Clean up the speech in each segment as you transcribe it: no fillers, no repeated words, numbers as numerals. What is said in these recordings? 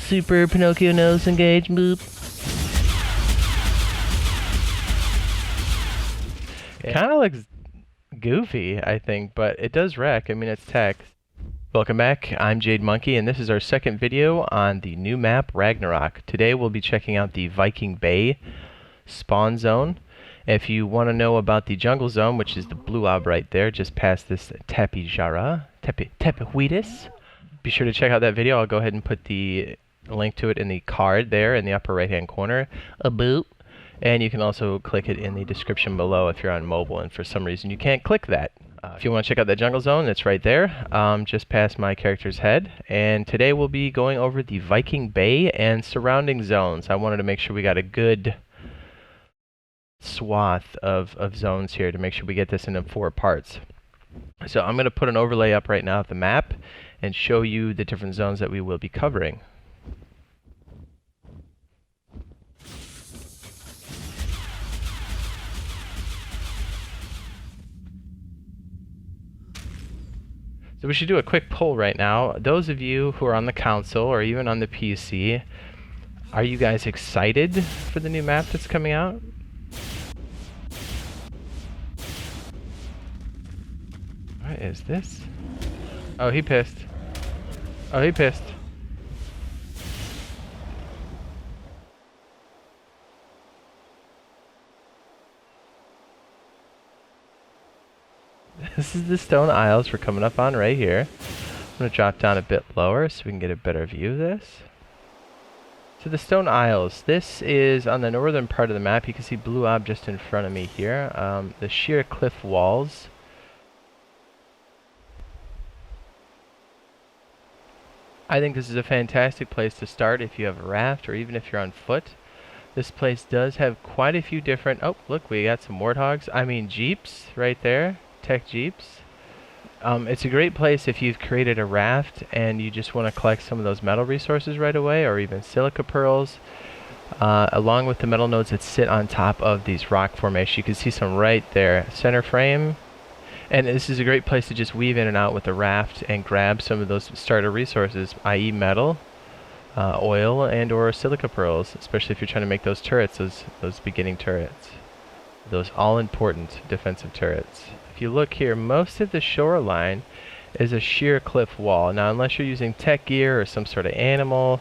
Super Pinocchio nose engage, boop. It kind of looks goofy, I think, but it does wreck. I mean, it's text. Welcome back, I'm Jade Monkey, and this is our second video on the new map, Ragnarok. Today we'll be checking out the Viking Bay spawn zone. If you want to know about the jungle zone, which is the blue ob right there, just past this Tepehuides, be sure to check out that video. I'll go ahead and put the link to it in the card there in the upper right hand corner. And you can also click it in the description below if you're on mobile and for some reason you can't click that. If you want to check out that jungle zone, it's right there, just past my character's head. And today we'll be going over the Viking Bay and surrounding zones. I wanted to make sure we got a good swath of zones here to make sure we get this into 4 parts. So I'm going to put an overlay up right now of the map and show you the different zones that we will be covering. So we should do a quick poll right now. Those of you who are on the console or even on the PC, are you guys excited for the new map that's coming out? What is this? Oh, he pissed. Oh, he pissed. This is the stone aisles we're coming up on right here. I'm going to drop down a bit lower so we can get a better view of this. So the stone aisles, this is on the northern part of the map. You can see blue ob just in front of me here. The sheer cliff walls. I think this is a fantastic place to start if you have a raft or even if you're on foot. This place does have quite a few different... Oh, look, we got some warthogs. I mean, jeeps right there. Tech jeeps. It's a great place if you've created a raft and you just want to collect some of those metal resources right away, or even silica pearls, along with the metal nodes that sit on top of these rock formations. You can see some right there, center frame. And this is a great place to just weave in and out with the raft and grab some of those starter resources, i.e. metal, oil, and or silica pearls, especially if you're trying to make those turrets, those beginning turrets. Those all-important defensive turrets. If you look here, most of the shoreline is a sheer cliff wall. Now, unless you're using Tek gear or some sort of animal,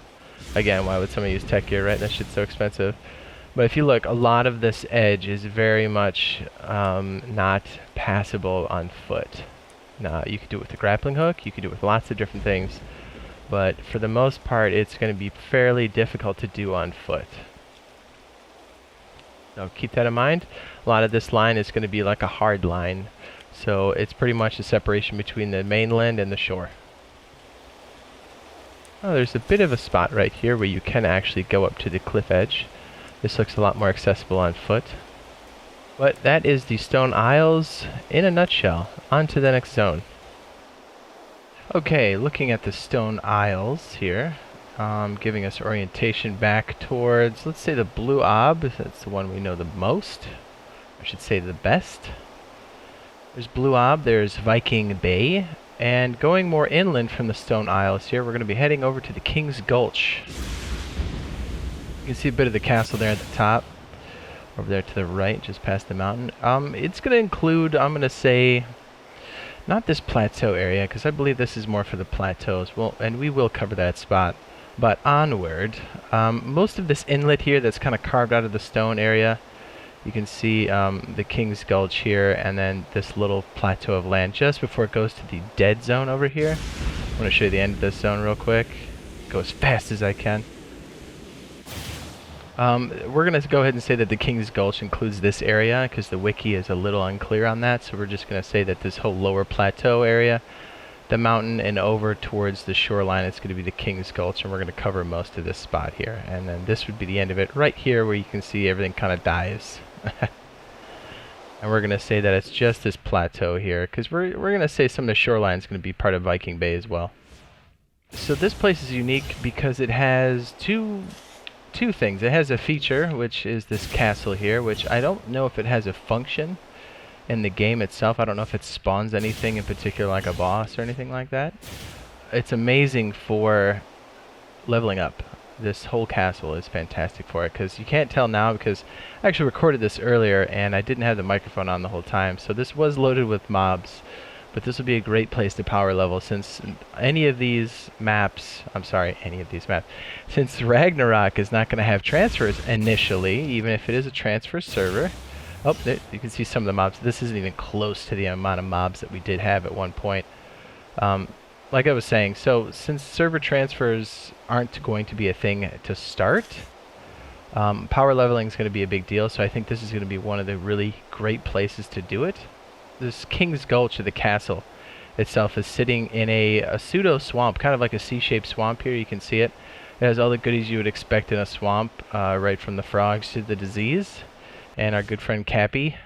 again, why would somebody use Tek gear, right? That shit's so expensive. But if you look, a lot of this edge is very much not passable on foot. Now, you could do it with a grappling hook, you could do it with lots of different things, but for the most part, it's going to be fairly difficult to do on foot. So keep that in mind. A lot of this line is going to be like a hard line. So it's pretty much a separation between the mainland and the shore. Oh, there's a bit of a spot right here where you can actually go up to the cliff edge. This looks a lot more accessible on foot. But that is the stone aisles in a nutshell. On to the next zone. Okay, looking at the stone aisles here. Giving us orientation back towards, let's say, the blue ob. That's the one we know the most. I should say the best. There's blue ob, there's Viking Bay, and going more inland from the stone aisles here, we're going to be heading over to the King's Gulch. You can see a bit of the castle there at the top, over there to the right, just past the mountain. It's going to include, I'm going to say, not this plateau area, because I believe this is more for the plateaus. Well, and we will cover that spot. But onward, most of this inlet here that's kind of carved out of the stone area, you can see the King's Gulch here, and then this little plateau of land just before it goes to the dead zone over here. I want to show you the end of this zone real quick. Go as fast as I can. We're going to go ahead and say that the King's Gulch includes this area, because the wiki is a little unclear on that, so we're just going to say that this whole lower plateau area, the mountain and over towards the shoreline, it's going to be the King's Gulch, and we're going to cover most of this spot here. And then this would be the end of it right here where you can see everything kind of dies. And we're going to say that it's just this plateau here, because we're going to say some of the shoreline is going to be part of Viking Bay as well. So this place is unique because it has two things. It has a feature, which is this castle here, which I don't know if it has a function in the game itself. I don't know if it spawns anything in particular like a boss or anything like that. It's amazing for leveling up. This whole castle is fantastic for it, because you can't tell now because I actually recorded this earlier and I didn't have the microphone on the whole time, so this was loaded with mobs. But this would be a great place to power level, since any of these maps, since Ragnarok is not going to have transfers initially, even if it is a transfer server. Oh, there, you can see some of the mobs. This isn't even close to the amount of mobs that we did have at one point. Like I was saying, so since server transfers aren't going to be a thing to start, power leveling is going to be a big deal, so I think this is going to be one of the really great places to do it. This King's Gulch of the castle itself is sitting in a pseudo swamp, kind of like a C-shaped swamp here. You can see it. It has all the goodies you would expect in a swamp, right from the frogs to the disease. And our good friend Cappy.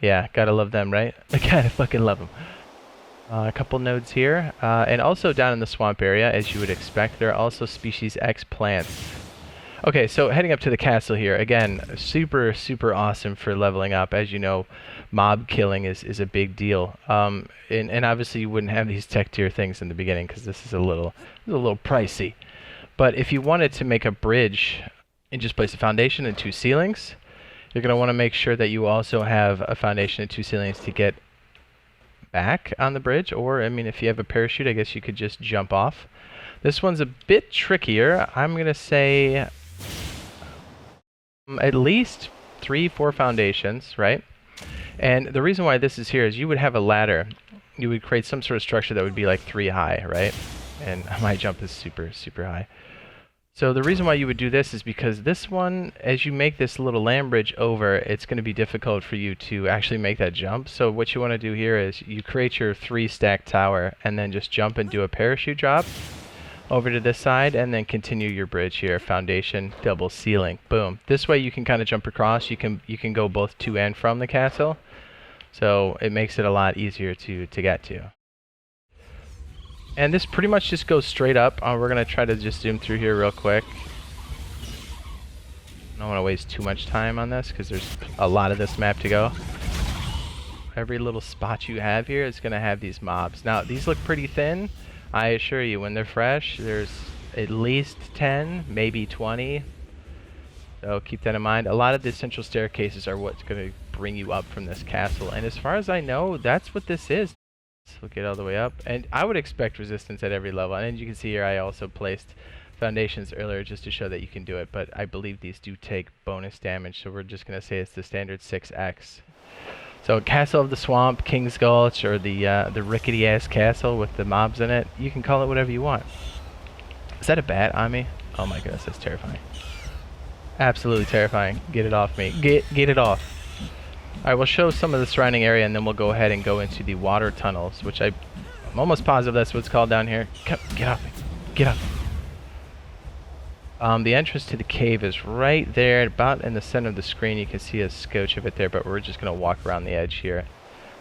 Yeah, gotta love them, right? I gotta fucking love them. A couple nodes here. And also down in the swamp area, as you would expect, there are also species X plants. Okay, so heading up to the castle here, again, super, super awesome for leveling up. As you know, mob killing is a big deal. And obviously you wouldn't have these Tek Tier things in the beginning because this is a little pricey. But if you wanted to make a bridge and just place a foundation and 2 ceilings, you're going to want to make sure that you also have a foundation and 2 ceilings to get back on the bridge. Or, I mean, if you have a parachute, I guess you could just jump off. This one's a bit trickier. I'm going to say at least 3-4 foundations, right? And the reason why this is here is you would have a ladder. You would create some sort of structure that would be like 3 high, right? And my jump is super, super high. So the reason why you would do this is because this one, as you make this little land bridge over, it's going to be difficult for you to actually make that jump. So what you want to do here is you create your 3-stack tower and then just jump and do a parachute drop over to this side and then continue your bridge here, foundation, double ceiling, boom. This way you can kind of jump across. You can go both to and from the castle. So it makes it a lot easier to get to. And this pretty much just goes straight up. We're going to try to just zoom through here real quick. I don't want to waste too much time on this because there's a lot of this map to go. Every little spot you have here is going to have these mobs. Now, these look pretty thin. I assure you, when they're fresh, there's at least 10, maybe 20. So keep that in mind. A lot of the central staircases are what's going to bring you up from this castle. And as far as I know, that's what this is. We'll get all the way up, and I would expect resistance at every level. And you can see here I also placed foundations earlier just to show that you can do it, but I believe these do take bonus damage, so we're just going to say it's the standard 6x. So Castle of the Swamp, King's Gulch, or the rickety ass castle with the mobs in it, you can call it whatever you want. Is that a bat on me? Oh my goodness, that's terrifying. Absolutely terrifying. Get it off me. Get it off. Alright, we'll show some of the surrounding area and then we'll go ahead and go into the water tunnels, which I'm almost positive that's what it's called down here. Get off me. Get up. The entrance to the cave is right there, about in the center of the screen. You can see a scotch of it there, but we're just going to walk around the edge here.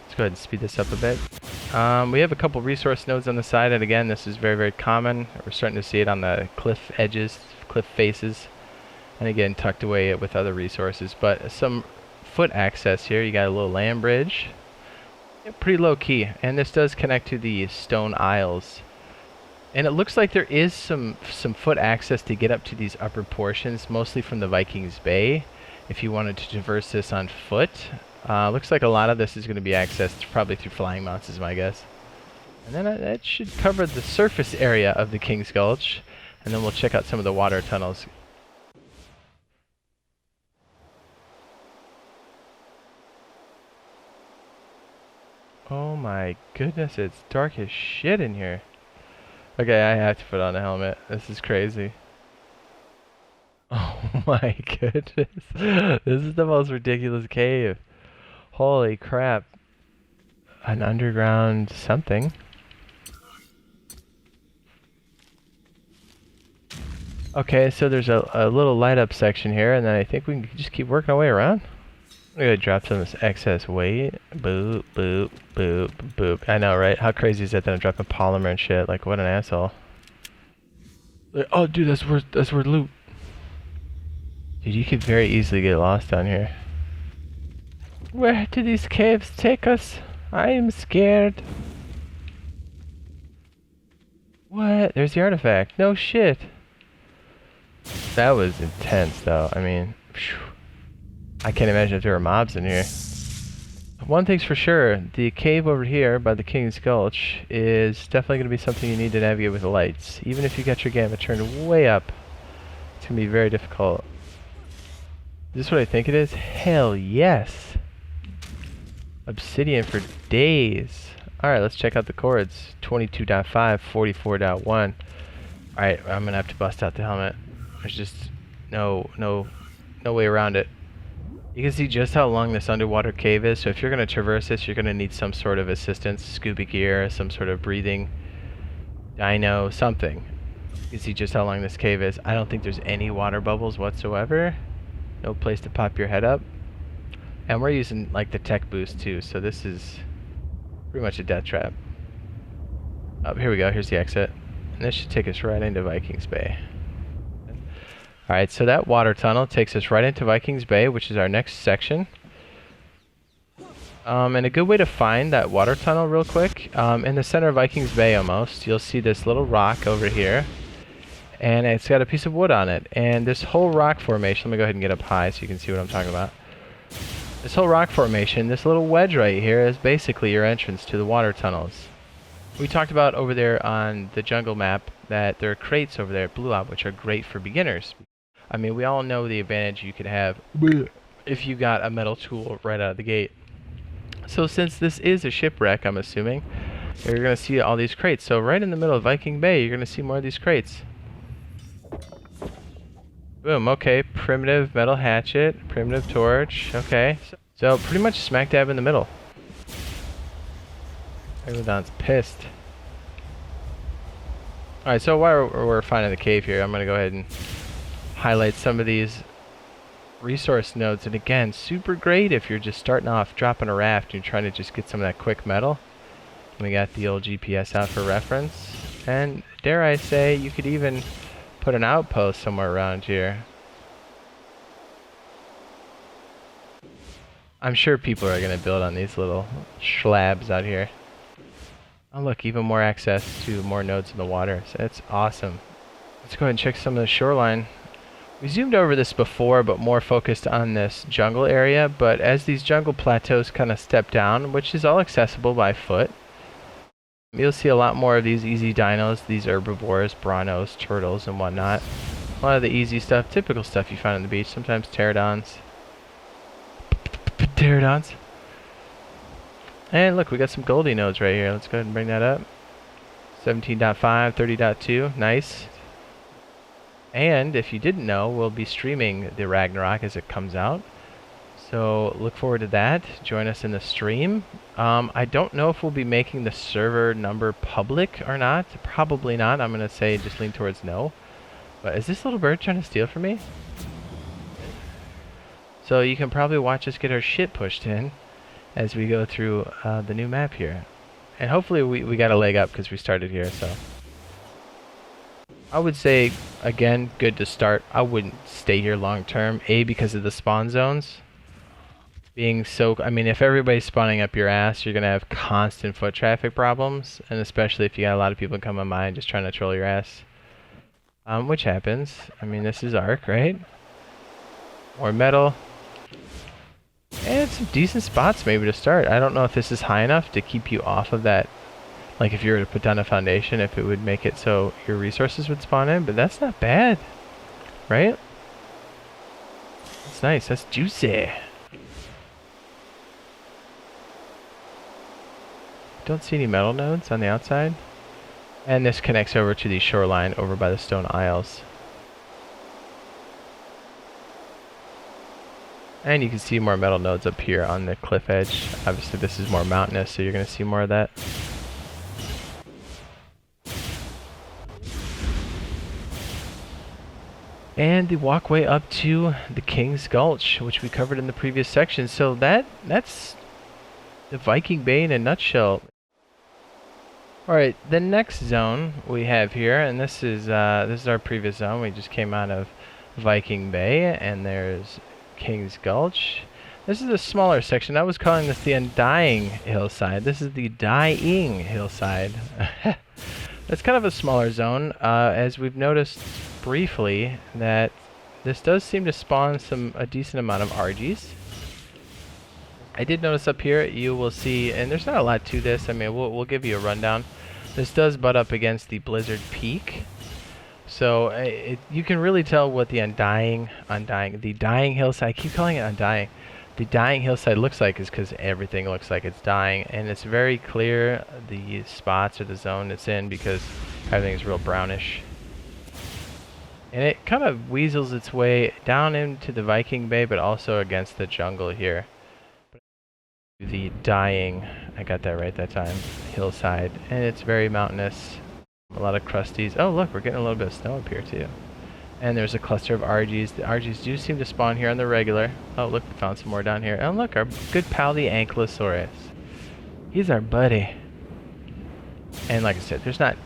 Let's go ahead and speed this up a bit. We have a couple resource nodes on the side, and again, this is very, very common. We're starting to see it on the cliff edges, cliff faces, and again, tucked away with other resources. But some foot access here. You got a little land bridge. Yeah, pretty low key, and this does connect to the stone aisles. And it looks like there is some foot access to get up to these upper portions, mostly from the Viking Bay, if you wanted to traverse this on foot. Looks like a lot of this is going to be accessed probably through flying mounts, is my guess. And then that should cover the surface area of the King's Gulch, and then we'll check out some of the water tunnels. Oh my goodness, it's dark as shit in here. Okay, I have to put on a helmet. This is crazy. Oh my goodness. This is the most ridiculous cave. Holy crap. An underground something. Okay, so there's a little light up section here, and then I think we can just keep working our way around. I'm gonna drop some of this excess weight. Boop, boop, boop, boop. I know, right? How crazy is that I'm dropping polymer and shit? Like, what an asshole. Oh, dude, that's where loot. Dude, you could very easily get lost down here. Where do these caves take us? I am scared. What? There's the artifact. No shit. That was intense, though. I mean, phew. I can't imagine if there were mobs in here. One thing's for sure, the cave over here by the King's Gulch is definitely going to be something you need to navigate with the lights. Even if you got your gamma turned way up, it's going to be very difficult. Is this what I think it is? Hell yes! Obsidian for days. Alright, let's check out the chords. 22.5, 44.1. Alright, I'm going to have to bust out the helmet. There's just no way around it. You can see just how long this underwater cave is, so if you're going to traverse this, you're going to need some sort of assistance, scuba gear, some sort of breathing dino, something. You can see just how long this cave is. I don't think there's any water bubbles whatsoever. No place to pop your head up. And we're using like the tech boost too, so this is pretty much a death trap. Oh, here we go, here's the exit. And this should take us right into Vikings Bay. Alright, so that water tunnel takes us right into Vikings Bay, which is our next section. And a good way to find that water tunnel real quick, in the center of Vikings Bay almost, you'll see this little rock over here. And it's got a piece of wood on it. And this whole rock formation, let me go ahead and get up high so you can see what I'm talking about. This whole rock formation, this little wedge right here is basically your entrance to the water tunnels. We talked about over there on the jungle map that there are crates over there at Blue Op which are great for beginners. I mean, we all know the advantage you could have if you got a metal tool right out of the gate. So since this is a shipwreck, I'm assuming, you're going to see all these crates. So right in the middle of Viking Bay, you're going to see more of these crates. Boom, okay, primitive metal hatchet, primitive torch, okay. So pretty much smack dab in the middle. Megalodon's pissed. Alright, so while we're finding the cave here, I'm going to go ahead and highlight some of these resource nodes. And again, super great if you're just starting off dropping a raft and you're trying to just get some of that quick metal. We got the old GPS out for reference. And dare I say, you could even put an outpost somewhere around here. I'm sure people are going to build on these little schlabs out here. Oh look, even more access to more nodes in the water. So that's awesome. Let's go ahead and check some of the shoreline. We zoomed over this before, but more focused on this jungle area. But as these jungle plateaus kind of step down, which is all accessible by foot, you'll see a lot more of these easy dinos, these herbivores, branos, turtles, and whatnot. A lot of the easy stuff, typical stuff you find on the beach. Sometimes pterodons. Pterodons. And look, we got some Goldie nodes right here. Let's go ahead and bring that up. 17.5, 30.2, nice. And if you didn't know, we'll be streaming the Ragnarok as it comes out. So look forward to that. Join us in the stream. I don't know if we'll be making the server number public or not. Probably not. I'm going to say just lean towards no. But is this little bird trying to steal from me? So you can probably watch us get our shit pushed in as we go through the new map here. And hopefully we got a leg up because we started here, so. I would say, again, good to start. I wouldn't stay here long term. A, because of the spawn zones. Being so, I mean, if everybody's spawning up your ass, you're going to have constant foot traffic problems. And especially if you got a lot of people coming by and just trying to troll your ass. Which happens. I mean, this is Ark, right? More metal. And some decent spots maybe to start. I don't know if this is high enough to keep you off of that. Like if you were to put down a foundation, if it would make it so your resources would spawn in. But that's not bad. Right? That's nice. That's juicy. Don't see any metal nodes on the outside. And this connects over to the shoreline over by the stone isles. And you can see more metal nodes up here on the cliff edge. Obviously this is more mountainous, so you're going to see more of that. And the walkway up to the King's Gulch, which we covered in the previous section. So that's the Viking Bay in a nutshell. Alright, the next zone we have here, and this is our previous zone. We just came out of Viking Bay, and there's King's Gulch. This is a smaller section. I was calling this the Undying Hillside. This is the Dying Hillside. That's kind of a smaller zone, as we've noticed briefly that This does seem to spawn a decent amount of RGs. I did notice up here, you will see, and there's not a lot to this. I mean, we'll give you a rundown. This does butt up against the Blizzard Peak. So you can really tell what the the Dying Hillside, I keep calling it Undying. The Dying Hillside looks like is because everything looks like it's dying, and it's very clear the spots or the zone it's in because everything's real brownish. And it kind of weasels its way down into the Viking Bay, but also against the jungle here. The Dying, I got that right that time, Hillside, and it's very mountainous. A lot of crusties. Oh look, we're getting a little bit of snow up here too. And there's a cluster of RGs. The RGs do seem to spawn here on the regular. Oh look, we found some more down here. Oh look, our good pal the Ankylosaurus. He's our buddy. And like I said, there's not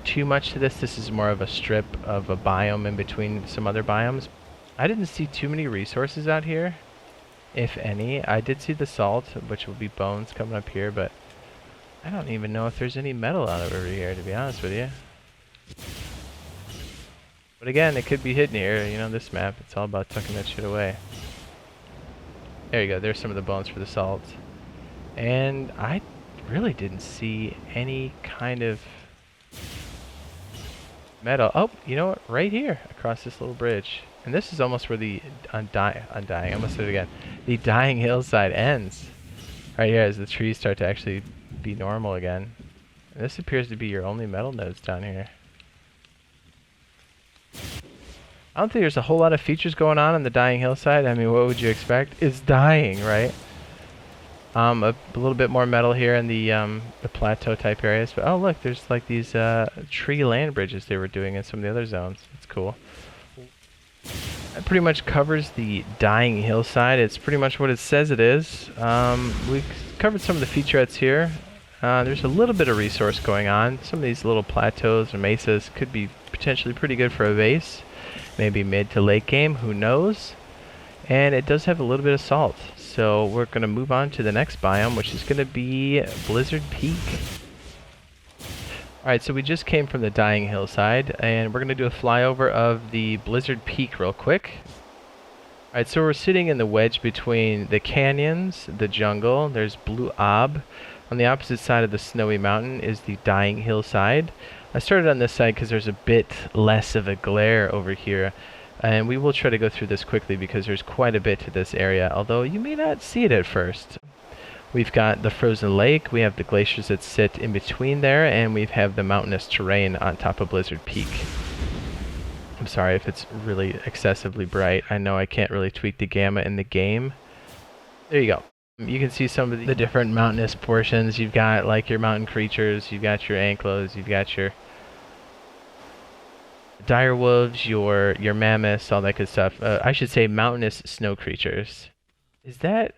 too much to this. This is more of a strip of a biome in between some other biomes. I didn't see too many resources out here, if any. I did see the salt, which will be bones coming up here, but I don't even know if there's any metal out over here, to be honest with you. But again, it could be hidden here. You know, this map, it's all about tucking that shit away. There you go. There's some of the bones for the salt. And I really didn't see any kind of metal. Oh, you know what? Right here, across this little bridge. And this is almost where the Undying, I almost said it again. The Dying Hillside ends. Right here, as the trees start to actually be normal again. And this appears to be your only metal nodes down here. I don't think there's a whole lot of features going on the Dying Hillside. I mean, what would you expect? It's dying, right? A little bit more metal here in the plateau type areas. But oh look, there's like these tree land bridges they were doing in some of the other zones. It's cool. That pretty much covers the Dying Hillside. It's pretty much what it says it is. We've covered some of the featurettes here. There's a little bit of resource going on. Some of these little plateaus or mesas could be potentially pretty good for a base. Maybe mid to late game, who knows? And it does have a little bit of salt. So we're going to move on to the next biome, which is going to be Blizzard Peak. Alright, so we just came from the Dying Hillside, and we're going to do a flyover of the Blizzard Peak real quick. Alright, so we're sitting in the wedge between the canyons, the jungle, there's Blue Ob. On the opposite side of the snowy mountain is the Dying Hillside. I started on this side because there's a bit less of a glare over here. And we will try to go through this quickly because there's quite a bit to this area, although you may not see it at first. We've got the frozen lake, we have the glaciers that sit in between there, and we have the mountainous terrain on top of Blizzard Peak. I'm sorry if it's really excessively bright. I know I can't really tweak the gamma in the game. There you go. You can see some of the different mountainous portions. You've got like your mountain creatures, you've got your ankylos, you've got your direwolves, your mammoths, all that good stuff. I should say mountainous snow creatures. Is that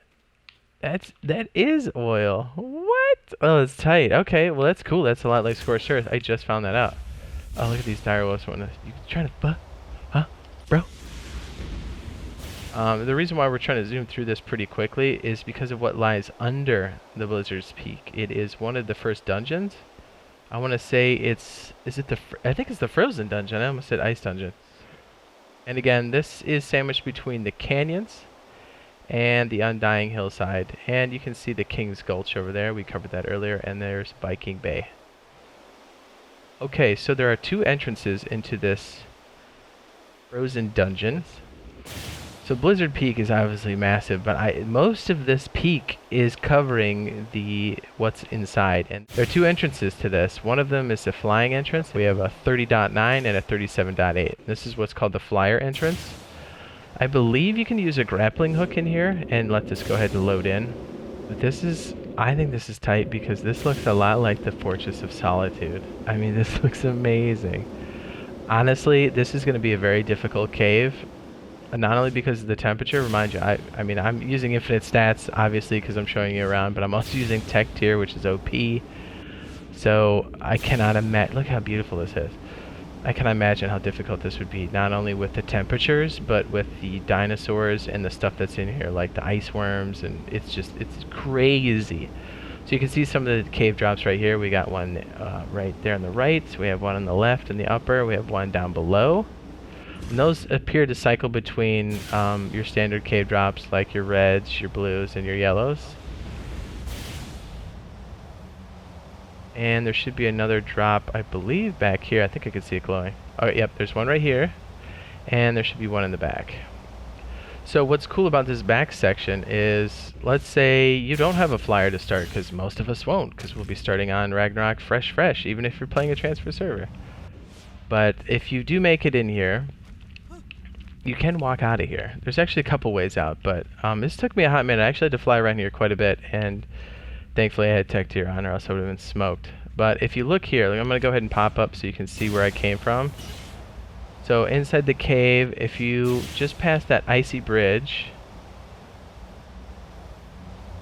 is oil? What? Oh, it's tight. Okay, well that's cool. That's a lot like scorched earth. I just found that out. Oh, look at these direwolves. You trying to huh, bro? The reason why we're trying to zoom through this pretty quickly is because of what lies under the Blizzard's Peak. It is one of the first dungeons. I want to say I think it's the frozen dungeon. I almost said ice dungeon. And again, this is sandwiched between the canyons and the Undying Hillside. And you can see the King's Gulch over there. We covered that earlier. And there's Viking Bay. Okay, so there are two entrances into this frozen dungeon. So Blizzard Peak is obviously massive, but most of this peak is covering what's inside. And there are two entrances to this. One of them is the flying entrance. We have a 30.9 and a 37.8. This is what's called the flyer entrance. I believe you can use a grappling hook in here and let this go ahead and load in. But I think this is tight because this looks a lot like the Fortress of Solitude. I mean, this looks amazing. Honestly, this is going to be a very difficult cave. Not only because of the temperature, remind you, I mean, I'm using infinite stats, obviously, because I'm showing you around, but I'm also using Tek Tier, which is OP. So I cannot imagine, look how beautiful this is. I cannot imagine how difficult this would be, not only with the temperatures, but with the dinosaurs and the stuff that's in here, like the ice worms, and it's crazy. So you can see some of the cave drops right here. We got one right there on the right, we have one on the left in the upper, we have one down below. And those appear to cycle between your standard cave drops, like your reds, your blues, and your yellows. And there should be another drop, I believe, back here. I think I can see it glowing. Oh, yep, there's one right here. And there should be one in the back. So what's cool about this back section is, let's say you don't have a flyer to start, because most of us won't, because we'll be starting on Ragnarok fresh, even if you're playing a transfer server. But if you do make it in here, you can walk out of here. There's actually a couple ways out, but this took me a hot minute. I actually had to fly around here quite a bit, and thankfully I had Tek Tier on, or else I would have been smoked. But if you look here, I'm going to go ahead and pop up so you can see where I came from. So inside the cave, if you just pass that icy bridge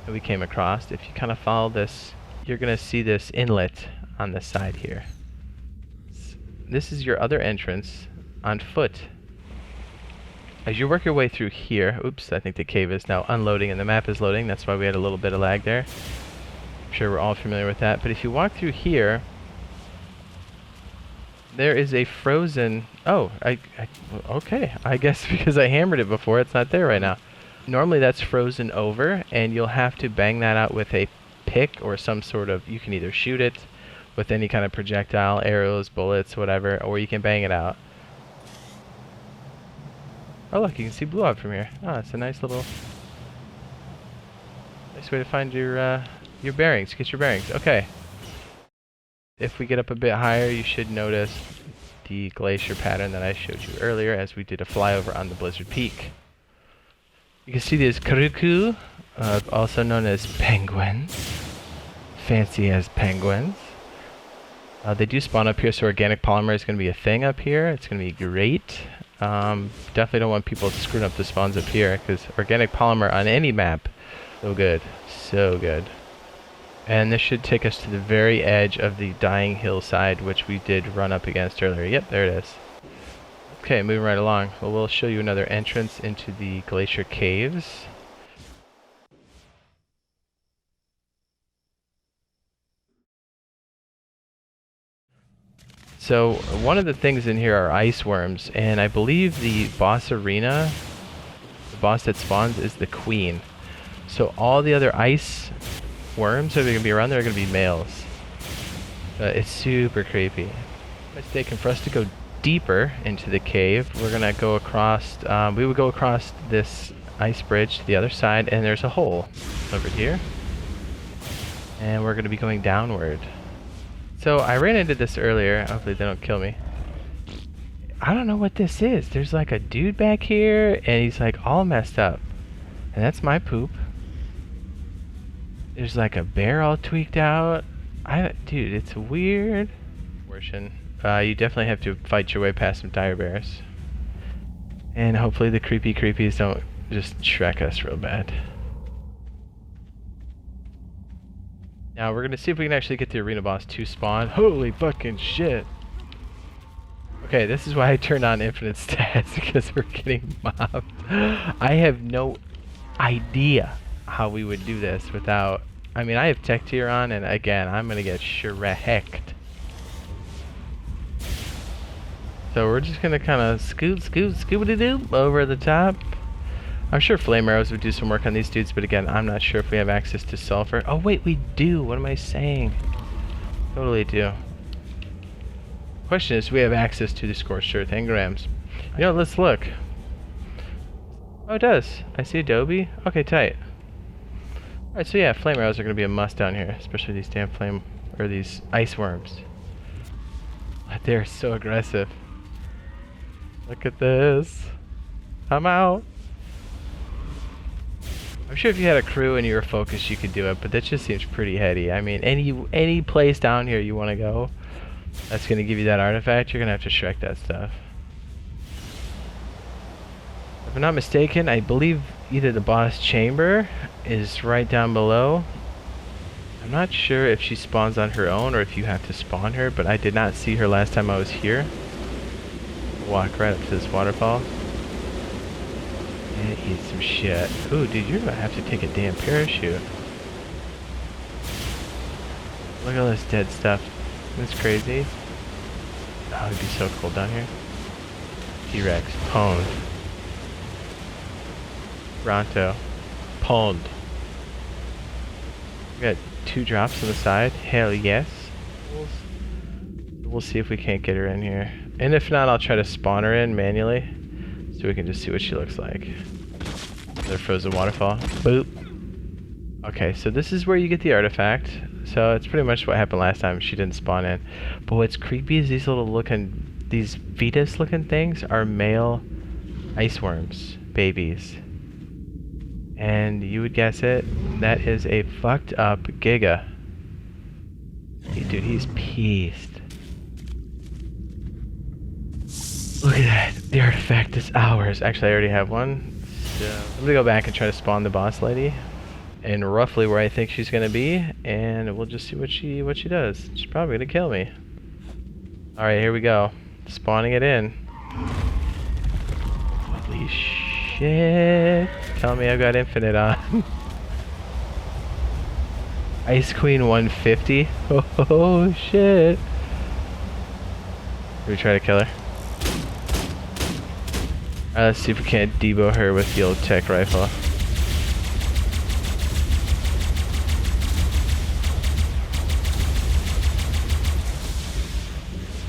that we came across, if you kind of follow this, you're going to see this inlet on the side here. This is your other entrance on foot. As you work your way through here, oops, I think the cave is now unloading and the map is loading. That's why we had a little bit of lag there. I'm sure we're all familiar with that. But if you walk through here, there is a frozen... Oh, okay. I guess because I hammered it before, it's not there right now. Normally that's frozen over, and you'll have to bang that out with a pick or some sort of... You can either shoot it with any kind of projectile, arrows, bullets, whatever, or you can bang it out. Oh look, you can see Blue Orb from here. Oh, it's a nice little... Nice way to find your bearings, get your bearings. Okay. If we get up a bit higher, you should notice the glacier pattern that I showed you earlier as we did a flyover on the Blizzard Peak. You can see these karuku, also known as penguins. Fancy as penguins. They do spawn up here, so organic polymer is going to be a thing up here. It's going to be great. Definitely don't want people screwing up the spawns up here, because organic polymer on any map, so good. So good. And this should take us to the very edge of the Dying Hillside, which we did run up against earlier. Yep, there it is. Okay, moving right along. Well, we'll show you another entrance into the glacier caves. So, one of the things in here are ice worms, and I believe the boss arena, the boss that spawns, is the queen. So all the other ice worms that are going to be around there are going to be males. It's super creepy. Mistaken for us to go deeper into the cave. We're going to go across, we would go across this ice bridge to the other side, and there's a hole over here. And we're going to be going downward. So I ran into this earlier. Hopefully they don't kill me. I don't know what this is. There's like a dude back here, and he's like all messed up. And that's my poop. There's like a bear all tweaked out. Dude, it's weird. You definitely have to fight your way past some dire bears. And hopefully the creepy creepies don't just Shrek us real bad. Now we're gonna see if we can actually get the arena boss to spawn. Holy fucking shit. Okay, this is why I turned on infinite stats, because we're getting mobbed. I have no idea how we would do this without... I mean, I have Tek Tier on, and again, I'm gonna get Shrek'd. So we're just gonna kind of scoobity-doo over the top. I'm sure flame arrows would do some work on these dudes, but again, I'm not sure if we have access to sulfur. Oh wait, we do. What am I saying? Totally do. Question is, do we have access to the scorched earth engrams? You know, let's look. Oh, it does. I see Adobe. Okay, tight. Alright, so yeah, flame arrows are going to be a must down here, especially these damn these ice worms. They're so aggressive. Look at this. I'm out. I'm sure if you had a crew and you were focused, you could do it, but that just seems pretty heady. I mean, any place down here you want to go that's going to give you that artifact, you're going to have to Shrek that stuff. If I'm not mistaken, I believe either the boss chamber is right down below. I'm not sure if she spawns on her own or if you have to spawn her, but I did not see her last time I was here. Walk right up to this waterfall. And eat some shit. Ooh, dude, you're gonna have to take a damn parachute. Look at all this dead stuff. That's crazy. Oh, it'd be so cold down here. T-Rex. Pwned. Bronto. Pwned. We got 2 drops on the side. Hell yes. We'll see if we can't get her in here. And if not, I'll try to spawn her in manually, so we can just see what she looks like. Another frozen waterfall. Boop. Okay, so this is where you get the artifact. So it's pretty much what happened last time. She didn't spawn in. But what's creepy is these fetus looking things are male ice worms, babies. And you would guess it, that is a fucked up Giga. Hey, dude, he's pissed. Look at that. The artifact is ours. Actually, I already have one. So I'm gonna go back and try to spawn the boss lady, and roughly where I think she's gonna be, and we'll just see what she does. She's probably gonna kill me. All right, here we go. Spawning it in. Holy shit! Tell me I've got infinite on. Ice Queen 150. Oh shit! Should we try to kill her? Let's see if we can't debo her with the old Tek rifle.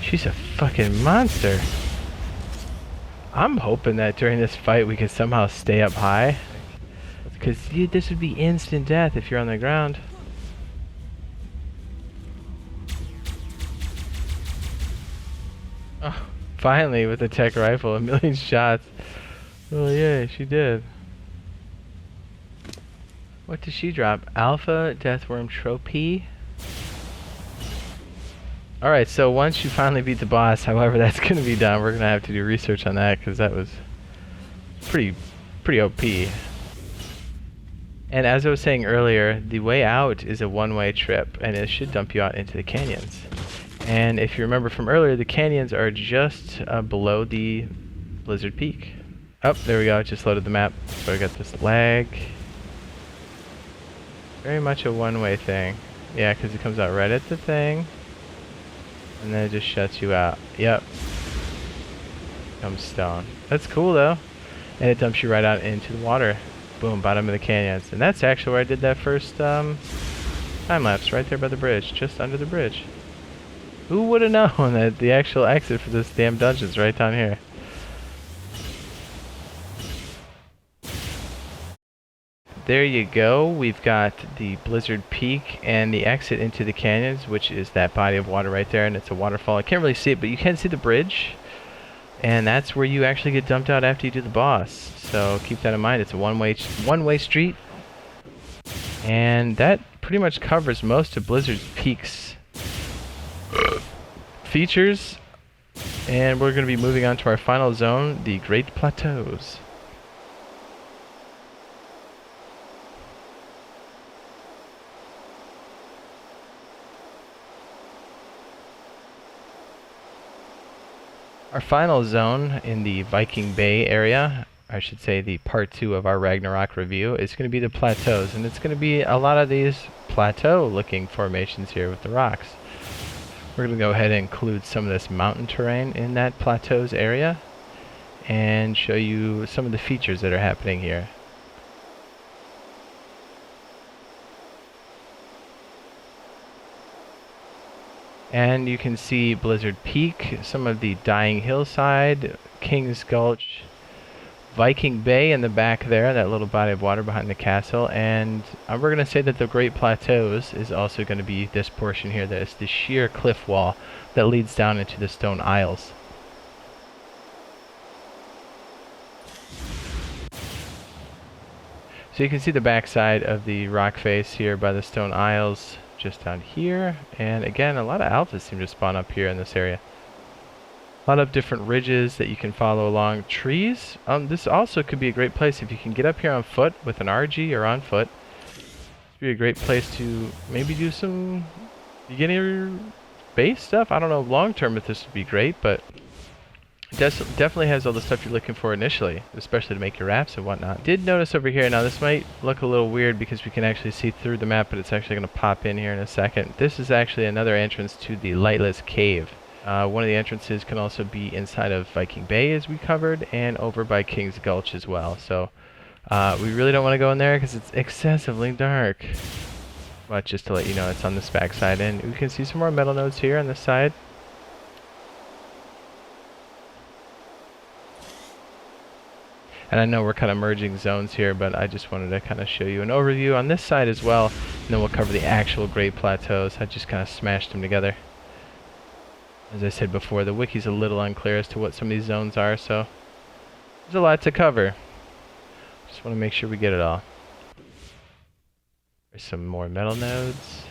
She's a fucking monster. I'm hoping that during this fight we can somehow stay up high. Because this would be instant death if you're on the ground. Oh, finally with the Tek rifle, 1,000,000 shots. Oh yeah, she did. What did she drop? Alpha Deathworm Trophy. Alright, so once you finally beat the boss, however that's going to be done, we're going to have to do research on that, because that was pretty OP. And as I was saying earlier, the way out is a one-way trip, and it should dump you out into the canyons. And if you remember from earlier, the canyons are just below the Blizzard Peak. Oh, there we go, it just loaded the map. So I got this lag. Very much a one-way thing. Yeah, because it comes out right at the thing. And then it just shuts you out. Yep. Comes stone. That's cool though. And it dumps you right out into the water. Boom, bottom of the canyons. And that's actually where I did that first time lapse, right there by the bridge, just under the bridge. Who would have known that the actual exit for this damn dungeon's right down here? There you go. We've got the Blizzard Peak and the exit into the canyons, which is that body of water right there, and it's a waterfall. I can't really see it, but you can see the bridge. And that's where you actually get dumped out after you do the boss. So keep that in mind. It's a one-way street. And that pretty much covers most of Blizzard Peak's features. And we're going to be moving on to our final zone, the Great Plateaus. Our final zone in the Viking Bay area, I should say the part 2 of our Ragnarok review, is going to be the Plateaus. And it's going to be a lot of these plateau-looking formations here with the rocks. We're going to go ahead and include some of this mountain terrain in that Plateaus area and show you some of the features that are happening here. And you can see Blizzard Peak, some of the Dying Hillside, King's Gulch, Viking Bay in the back there, that little body of water behind the castle, and we're going to say that the Great Plateaus is also going to be this portion here, that is the sheer cliff wall that leads down into the stone isles. So you can see the backside of the rock face here by the stone isles. Just down here, and again a lot of alphas seem to spawn up here in this area. A lot of different ridges that you can follow along. Trees. This also could be a great place if you can get up here on foot with an RG or on foot. It'd be a great place to maybe do some beginner base stuff. I don't know long term if this would be great, but it definitely has all the stuff you're looking for initially, especially to make your rafts and whatnot. Did notice over here, now this might look a little weird because we can actually see through the map, but it's actually going to pop in here in a second. This is actually another entrance to the Lightless Cave. One of the entrances can also be inside of Viking Bay, as we covered, and over by King's Gulch as well. So we really don't want to go in there because it's excessively dark. But just to let you know, it's on this back side, and we can see some more metal nodes here on this side. And I know we're kind of merging zones here, but I just wanted to kind of show you an overview on this side as well, and then we'll cover the actual Great Plateaus. I just kind of smashed them together. As I said before, the wiki's a little unclear as to what some of these zones are, so there's a lot to cover. Just want to make sure we get it all. There's some more metal nodes.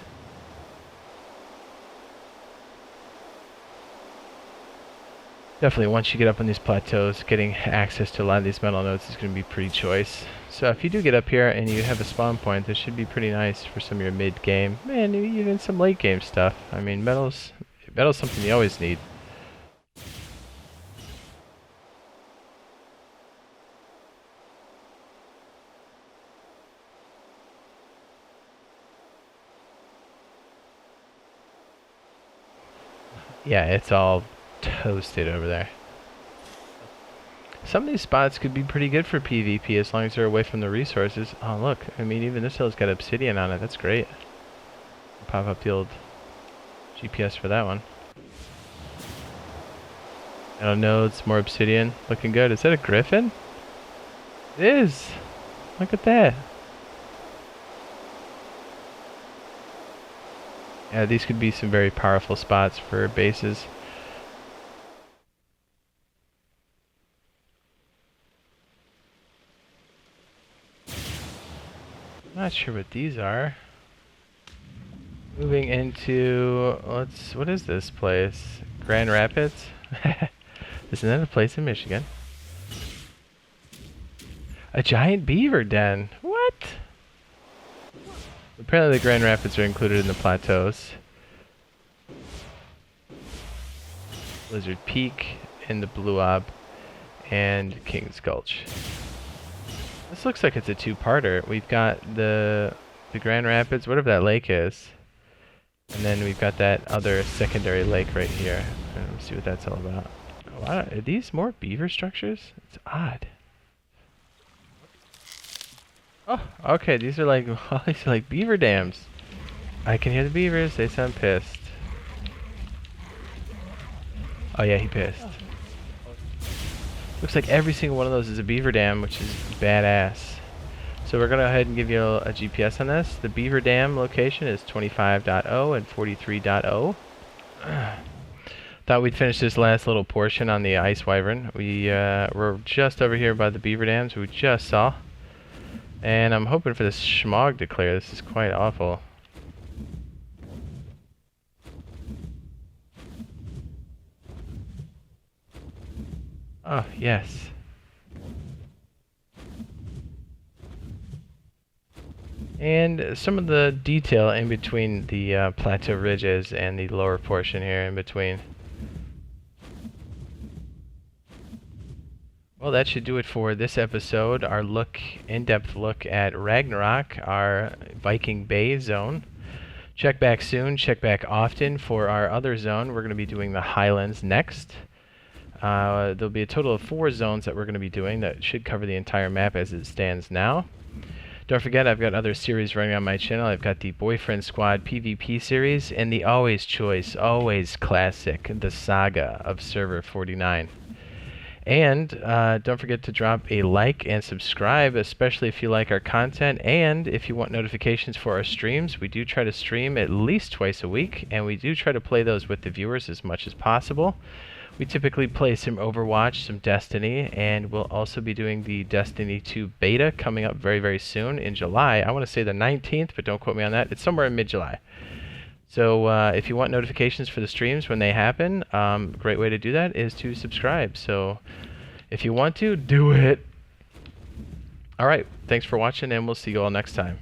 Definitely, once you get up on these plateaus, getting access to a lot of these metal nodes is going to be pretty choice. So if you do get up here and you have a spawn point, this should be pretty nice for some of your mid-game, and even some late-game stuff. I mean, metal's something you always need. Yeah, it's all toasted over there. Some of these spots could be pretty good for PvP as long as they're away from the resources. Oh look, I mean even this hill's got obsidian on it, that's great. Pop up the old GPS for that one. Metal nodes, more obsidian, looking good. Is that a griffin? It is! Look at that! Yeah, these could be some very powerful spots for bases. Not sure what these are. Moving into, what is this place? Grand Rapids? Isn't that a place in Michigan? A giant beaver den. What? Apparently the Grand Rapids are included in the Plateaus. Lizard Peak and the Blue Ob and King's Gulch. This looks like it's a two-parter. We've got the Grand Rapids, whatever that lake is, and then we've got that other secondary lake right here. Let's see what that's all about. Oh, are these more beaver structures? It's odd. Oh, okay. These are like these are like beaver dams. I can hear the beavers. They sound pissed. Oh yeah, he pissed. Looks like every single one of those is a beaver dam, which is badass. So we're gonna go ahead and give you a GPS on this. The beaver dam location is 25.0 and 43.0. Thought we'd finish this last little portion on the ice wyvern. We're just over here by the beaver dams we just saw. And I'm hoping for this smog to clear. This is quite awful. Oh, yes. And some of the detail in between the plateau ridges and the lower portion here in between. Well, that should do it for this episode. Our in-depth look at Ragnarok, our Viking Bay zone. Check back soon, check back often for our other zone. We're going to be doing the Highlands next. There'll be a total of 4 zones that we're going to be doing that should cover the entire map as it stands now. Don't forget, I've got other series running on my channel. I've got the BoiFriendSquad PvP series and the always choice, always classic, the Saga of Server 49. And don't forget to drop a like and subscribe, especially if you like our content. And if you want notifications for our streams, we do try to stream at least twice a week, and we do try to play those with the viewers as much as possible. We typically play some Overwatch, some Destiny, and we'll also be doing the Destiny 2 beta coming up very, very soon in July. I want to say the 19th, but don't quote me on that. It's somewhere in mid-July. So if you want notifications for the streams when they happen, a great way to do that is to subscribe. So if you want to, do it. All right, thanks for watching, and we'll see you all next time.